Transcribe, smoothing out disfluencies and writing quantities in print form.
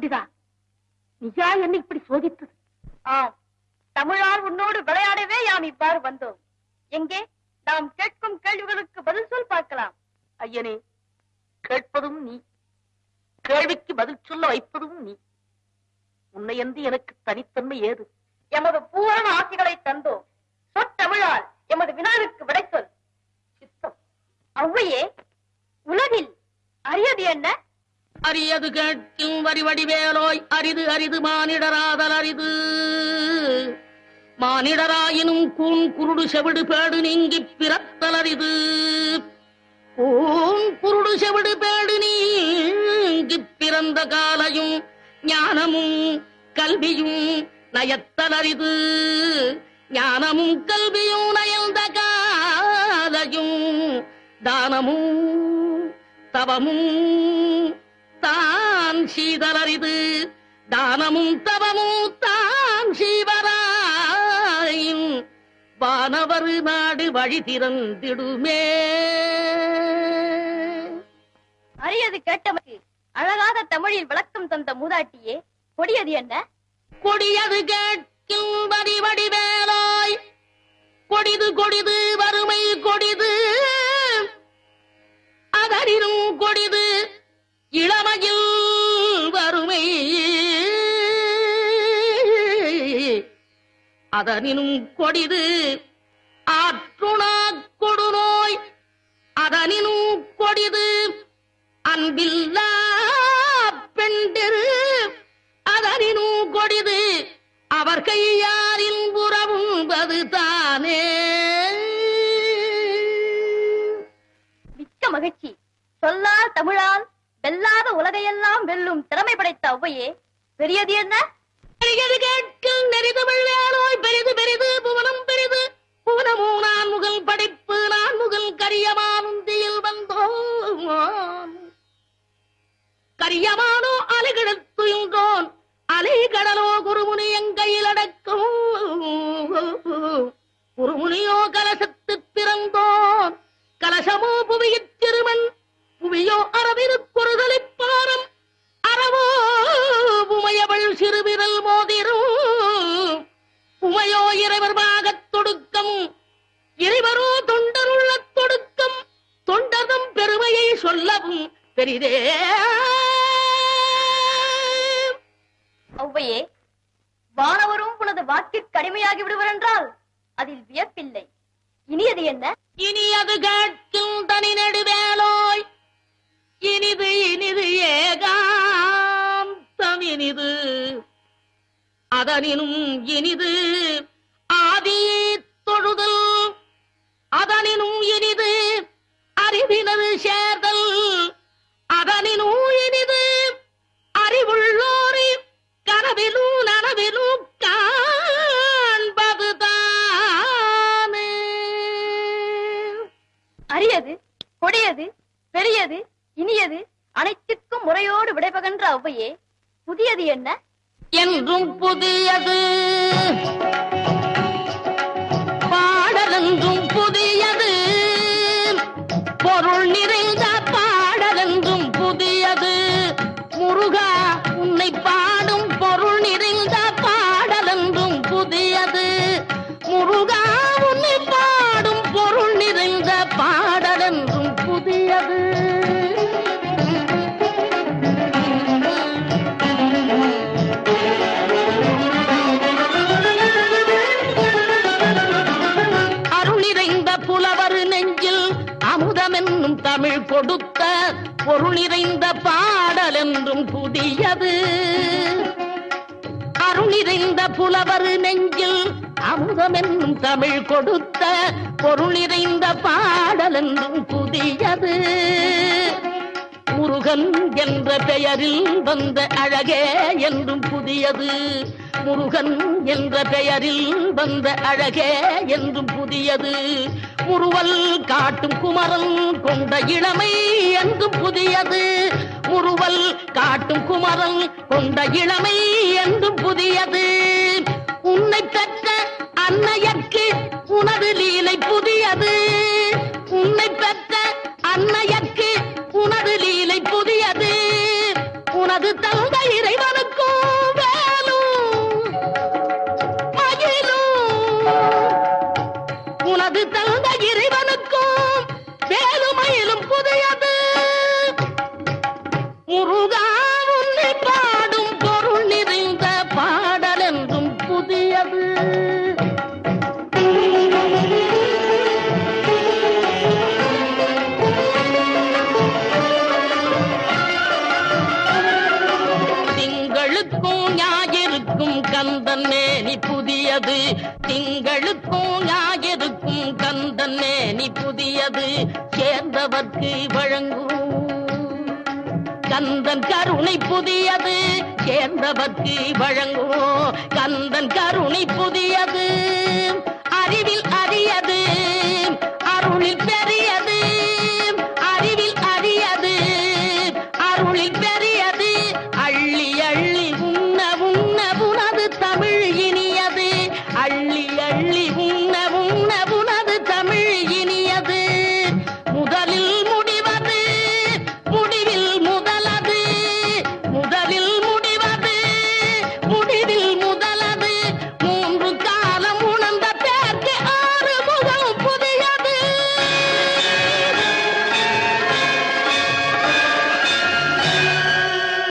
பண்டிதா, நீயா என்ன இப்படி சோதித்தது? ஆம், தமிழால் உன்னோடு விளையாடவே யாம் இவ்வாறு வந்தோம். எங்கே நாம் கேட்கும் கேள்விகளுக்கு பதில் சொல் பார்க்கலாம். ஐயனே, கேட்பதும் நீ, கேள்விக்கு பதில் சொல்ல வைப்பதும் நீ. உன்னை என்று எனக்கு தனித்தன்மை ஏது? எமது பூரண ஆட்சிகளை தந்தோம். சொற்றமிழால் எமது வினாவுக்கு விடை சொல். சித்தம். அவ்வையே, உலகில் அரியது என்ன? அரியது கேட்கும் வரிவடிவேலோய், அரிது அரிது மானிடராதல் அரிது. மானிடராயினும் கூன் குருடு செவிடு பேடு நீங்கி பிறத்தல் அரிது. கூன் குருடு செவிடு பேடு நீங்கி பிறந்த காலையும் ஞானமும் கல்வியும் நயத்தல் அரிது. ஞானமும் கல்வியும் நயந்த காலையும் தானமும் தவமும் தான் சீதலரிது. தானமும் தவமும் தான் சீவராயின் வானவர் நாடு வழி திறந்திடுமே. அரியது கேட்டமைக்கு அழகாக தமிழில் விளக்கம் தந்த மூதாட்டியே, கொடியது என்ன? கொடியது கேட்கும் வரி வடிவேலோய், கொடிது கொடிது வறுமை கொடிது. அதனினும் கொடிது இளமையில் வறுமை. அதனினும் கொடிது ஆற்றுணா கொடுநோய். அதனினும் கொடிது அன்பில்லா பெண்டிரு. அதனினும் கொடிது அவர் கையாரின் புறவும்பது தானே. மிக்க மகிழ்ச்சி. சொல்லால் தமிழால் வெல்லாத உலகையெல்லாம் வெல்லும் திறமை படைத்த அவ்வையே, பெரியது என்ன? பெரியது கேட்கும் நெறிதமிழ் வேலோய், பெரிது பெரிது புவனம் பெரிது. புவனமோ நான் முகல் படைப்பு, நான் முகல் கரியமானுந்தியில் வந்தோம். கரியமானோ அலைகிடத்துயின்றோன், அலை கடலோ குருமுனி எங்கையில் அடக்கும். குருமுனியோ கலசத்து பிறந்தோன், கலசமோ புவியிற் திருமண். புவியோ அரவிருக்குறுதலிப்பாரம், அறவோ உமையவள் சிறுவிரல் மோதிரும். உமையோ இறைவர் பாகத் தொடுக்கம், இறைவரோ தொண்டருள்ள தொடுக்கம். தொண்டர்தம் பெருமையை சொல்லவும் பெரிதே. அவ்வையே, வானவரும் உனது வாக்கிற்கு அடிமையாகி விடுவர் என்றால் அதில் வியப்பில்லை. இனியது என்ன? இனியது கேட்கும் தனி நெடுவேலோய், இனிது இனிது ஏகாந்தம் இனிது. அதனினும் இனிது ஆதி தொழுதல். அதனினும் இனிது அறிவினது சேர்தல். அதனினும் இனிது அறிவுள்ளோரை கனவிலும் நனவிலும் காண்பது தானே. அரியது, கொடியது, பெரியது, இனியது அனைத்துக்கும் முறையோடு விடைபகன்ற அவ்வையே, புதியது என்ன? என்றும் புதியது பாடலென்றும் புதியது. பொருள் நிறைந்த பாடலென்றும் புதியது. முருகா உன்னை பாடும் பொருள் நிறைந்த பாடலென்றும் புதியது. முருகா உன்னை பாடும் பொருள் நிறைந்த பாடலென்றும் புதியது. அமுதமென்னும் தமிழ் கொடுத்த பொருள் நிறைந்த பாடல் என்றும் புதியது. அருள் நிறைந்த புலவர் நெஞ்சில் அமுதமென்னும் தமிழ் கொடுத்த பொருள் நிறைந்த பாடல் என்றும் புதியது. முருகன் என்ற பெயரில் வந்த அழகே என்றும் புதியது. முருகன் என்ற பெயரில் வந்த அழகே என்றும் புதியது. முறுவல் காட்டும் குமரன் கொண்ட இளமை என்றும் புதியது. முறுவல் காட்டும் குமரன் கொண்ட இளமை என்றும் புதியது. உன்னை பெற்ற அன்னையர்க்கு உனது லீலை புதியது. உன்னை பெற்ற அன்னையர்க்கு உனது லீலை புதியது. உனது தந்தை இறைவன் முருகா உன்னை பாடும் பொருள் நிறைந்த பாடல் என்றும் புதியது. திங்களுக்கும் ஞாயிறுக்கும் கந்தன் மேனி புதியது. திங்களுக்கும் ஞாயிறுக்கும் கந்தன் மேனி புதியது. சேர்ந்தவர்க்கு வழங்கும் கந்தன் கருணை புதியது. சேர்ந்தவர்க்கு வழங்கும் கந்தன் கருணை புதியது. அறிவில் அரியது